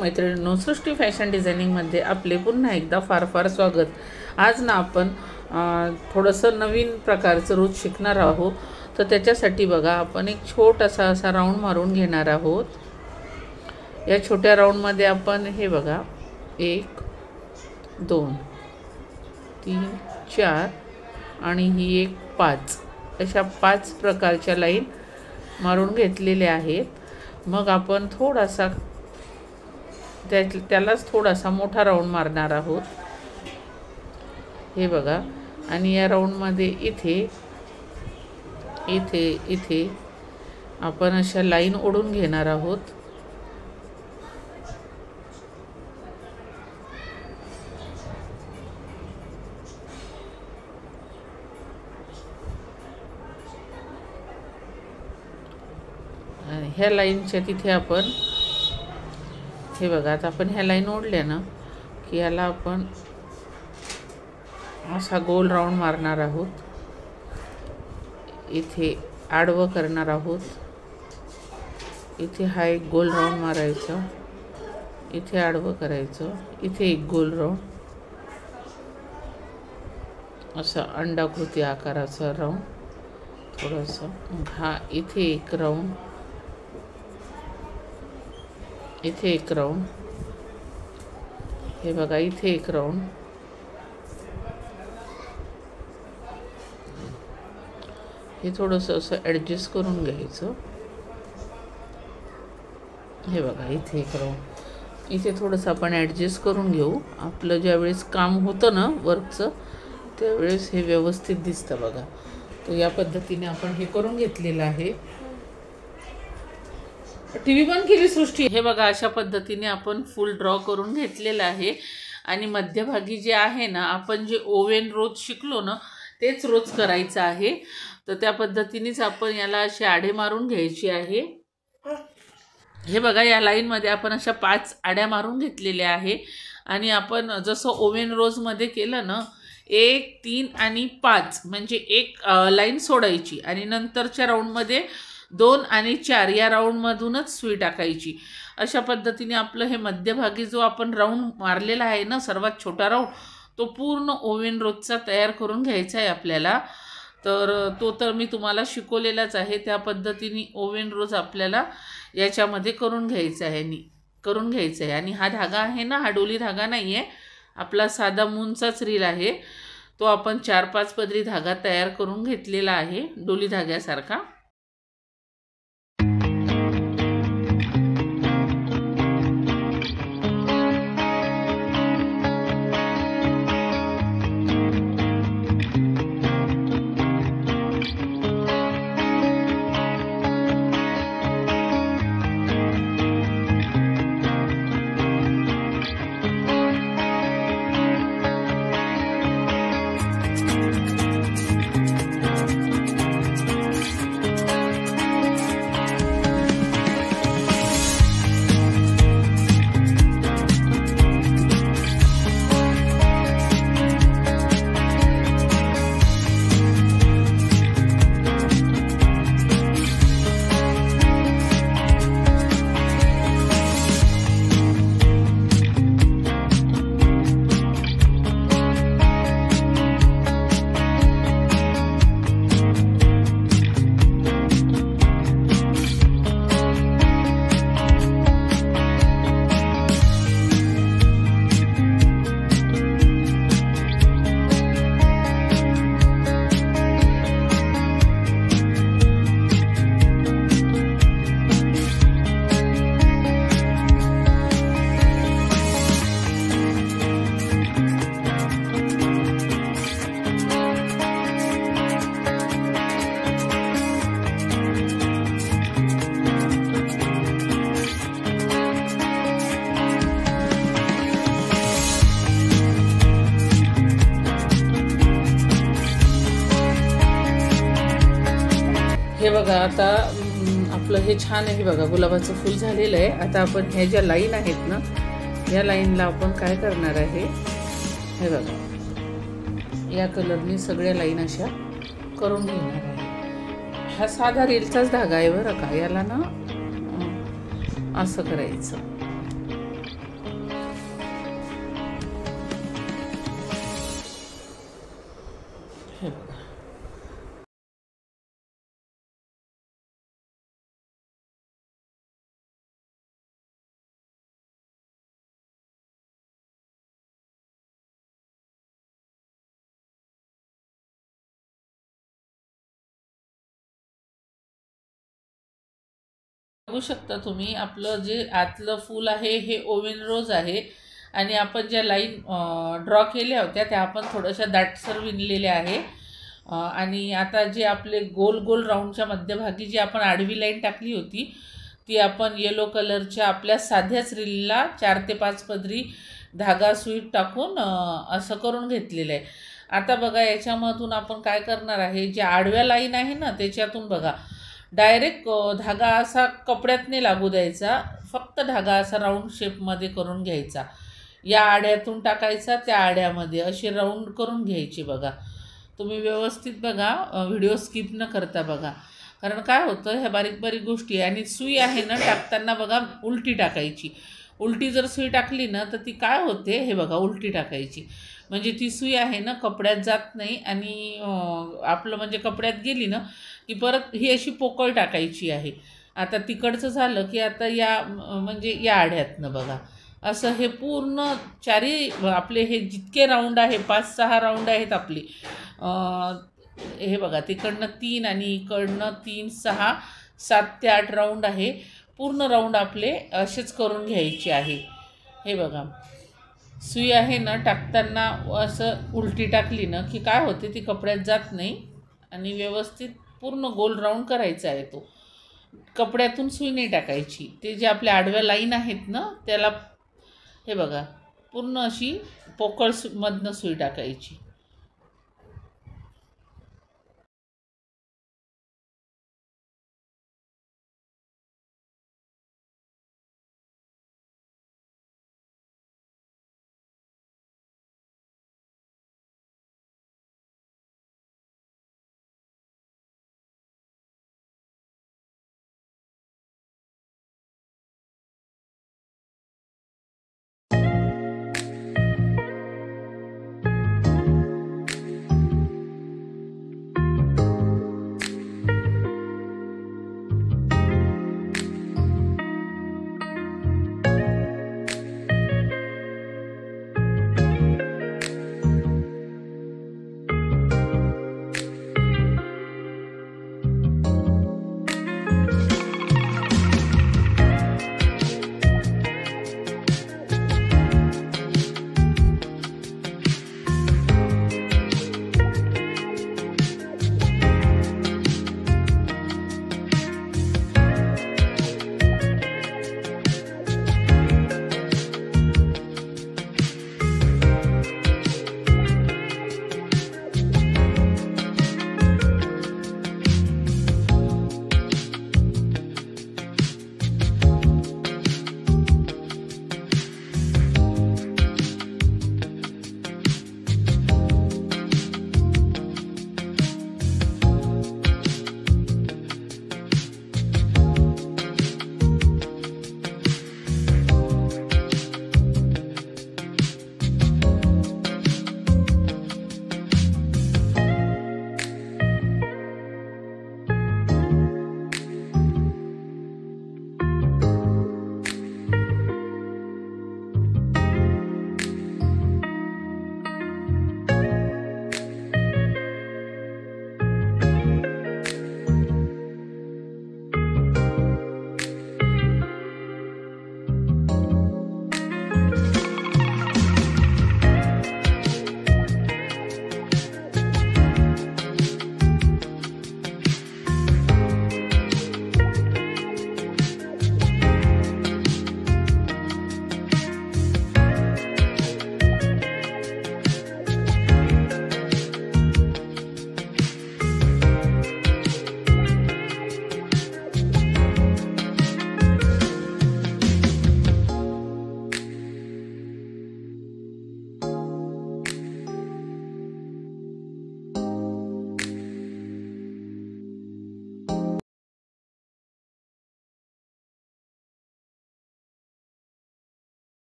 मैत्रिणींनो, सृष्टी फॅशन डिझायनिंगमध्ये आपले पुन्हा एकदा फार फार स्वागत। आज ना आपण थोडंसं नवीन प्रकारचं रोज शिकणार आहोत। तर त्याच्यासाठी बघा आपण एक छोटासा असा राऊंड मारून घेणार आहोत। या छोट्या राऊंडमध्ये आपण हे बघा 1 2 3 4 आणि ही एक 5 अशा 5 प्रकारच्या लाईन मारून घेतलेल्या आहेत। मग आपण थोडासा त्यालाच थोडासा मोठा राऊंड मारणार आहोत, हे बघा। आणि या राऊंडमध्ये इथे इथे इथे आपण अशा लाईन ओढून घेणार आहोत। आणि ह्या लाईनच्या तिथे आपण हे बघा, आता आपण ह्या लाईन ओढल्या ना की याला आपण असा गोल राऊंड मारणार आहोत। इथे आडवं करणार आहोत, इथे हा एक गोल राऊंड मारायचा, इथे आडवं करायचं, इथे एक गोल राऊंड, असा अंडाकृती आकाराचा राऊंड थोडासा। हा इथे एक राऊंड, इथे एक राऊंड, हे बघा इथे एक राऊंड, हे थोडंसं असं ॲडजस्ट करून घ्यायचं। हे बघा इथे एक राऊंड, इथे थोडंसं आपण ॲडजस्ट करून घेऊ। आपलं ज्यावेळेस काम होतं ना वर्कचं, त्यावेळेस हे व्यवस्थित दिसतं बघा। तर या पद्धतीने आपण हे करून घेतलेलं आहे। टीव्ही बंद केली सृष्टी। हे बघा अशा पद्धतीने आपण फुल ड्रॉ करून घेतलेलं आहे। आणि मध्यभागी जे आहे ना, आपण जे ओव्हन रोज शिकलो ना तेच रोज करायचं आहे। तर त्या पद्धतीनेच आपण याला असे आडे मारून घ्यायची आहे। हे बघा या लाईनमध्ये आपण अशा 5 आड्या मारून घेतलेल्या आहे। आणि आपण जसं ओव्हन रोजमध्ये केलं ना 1 3 आणि 5 म्हणजे एक लाईन सोडायची आणि नंतरच्या राऊंडमध्ये 2 आणि 4 या राऊंडमधूनच सुई टाकायची। अशा पद्धतीने आपलं हे मध्यभागी जो आपण राऊंड मारलेला आहे ना सर्वात छोटा राऊंड, तो पूर्ण ओव्हन रोजचा तयार करून घ्यायचा आहे आपल्याला। तर तो तर मी तुम्हाला शिकवलेलाच आहे, त्या पद्धतीने ओव्हन रोज आपल्याला याच्यामध्ये करून घ्यायचा आहे। आणि हा धागा आहे ना, हा डोली धागा नाही आहे, आपला साधा मूनचाच रील आहे। तो आपण 4-5 पदरी धागा तयार करून घेतलेला आहे डोली धाग्यासारखा। हे बघा आता आपलं हे छान आहे बघा, गुलाबाचं फूल झालेलं आहे। आता आपण ह्या ज्या लाईन आहेत ना, या लाईनला आपण काय करणार आहे, हे बघा या कलरने सगळ्या लाईन अशा करून घेणार आहे। हा साधा रीलचाच धागा आहे बरं का, याला ना असं करायचं बघू शकता तुम्ही आपलं जे आतलं फूल आहे हे ओव्हन रोज आहे आणि आपण ज्या लाईन ड्रॉ केल्या होत्या त्या आपण थोड्याशा दाटसर विणलेल्या आहे. आणि आता जे आपले गोल गोल राऊंडच्या मध्यभागी जी आपण आडवी लाईन टाकली होती ती आपण येलो कलरच्या आपल्या साध्याच रीलला 4 ते 5 पदरी धागा सुई टाकून असं करून घेतलेलं आहे. आता बघा याच्यामधून आपण काय करणार आहे, ज्या आडव्या लाईन आहे ना त्याच्यातून बघा डायरेक्ट धागा असा कपड्यातने लागू द्यायचा, फक्त धागा असा राऊंड शेपमध्ये करून घ्यायचा, या आड्यातून टाकायचा त्या आड्यामध्ये अशी राऊंड करून घ्यायची. बघा तुम्ही व्यवस्थित बघा, व्हिडिओ स्किप न करता बघा, कारण काय होतं ह्या बारीक बारीक गोष्टी. आणि सुई आहे ना टाकताना बघा उलटी टाकायची. उलटी जर सुई टाकली ना तर ती काय होते हे बघा, उलटी टाकायची म्हणजे ती सुई आहे ना कपड्यात जात नाही आणि आपलं म्हणजे कपड्यात गेली ना की परत ही अशी पोकळ टाकायची आहे. आता तिकडचं झालं की आता या म्हणजे या आड्यातनं बघा असं हे पूर्ण चारी आपले हे जितके राऊंड आहे 5-6 राऊंड आहेत आपली, हे बघा तिकडनं 3 आणि इकडनं 3, 6, 7 ते 8 राऊंड आहे. पूर्ण राऊंड आपले असेच करून घ्यायचे आहे. हे बघा सुई आहे ना टाकताना असं उलटी टाकली ना की काय होते ती कपड्यात जात नाही आणि व्यवस्थित पूर्ण गोल राऊंड करायचा आहे. तो कपड्यातून सुई नाही टाकायची. ते जे आपल्या आडव्या लाईन आहेत ना त्याला हे बघा पूर्ण अशी पोकळ मधनं सुई टाकायची.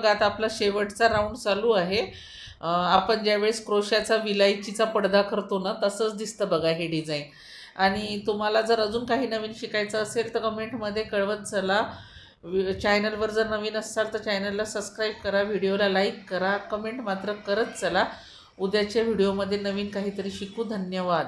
बघा आता आपला शेवटचा राऊंड चालू आहे. आपण ज्यावेळेस क्रोशाचा विलायचीचा पडदा करतो ना तसंच दिसतं बघा हे डिझाईन. आणि तुम्हाला जर अजून काही नवीन शिकायचं असेल तर कमेंटमध्ये कळवत चला. चॅनलवर जर नवीन असाल तर चॅनलला सबस्क्राईब करा, व्हिडिओला लाईक करा, कमेंट मात्र करत चला. उद्याच्या व्हिडिओमध्ये नवीन काहीतरी शिकू. धन्यवाद.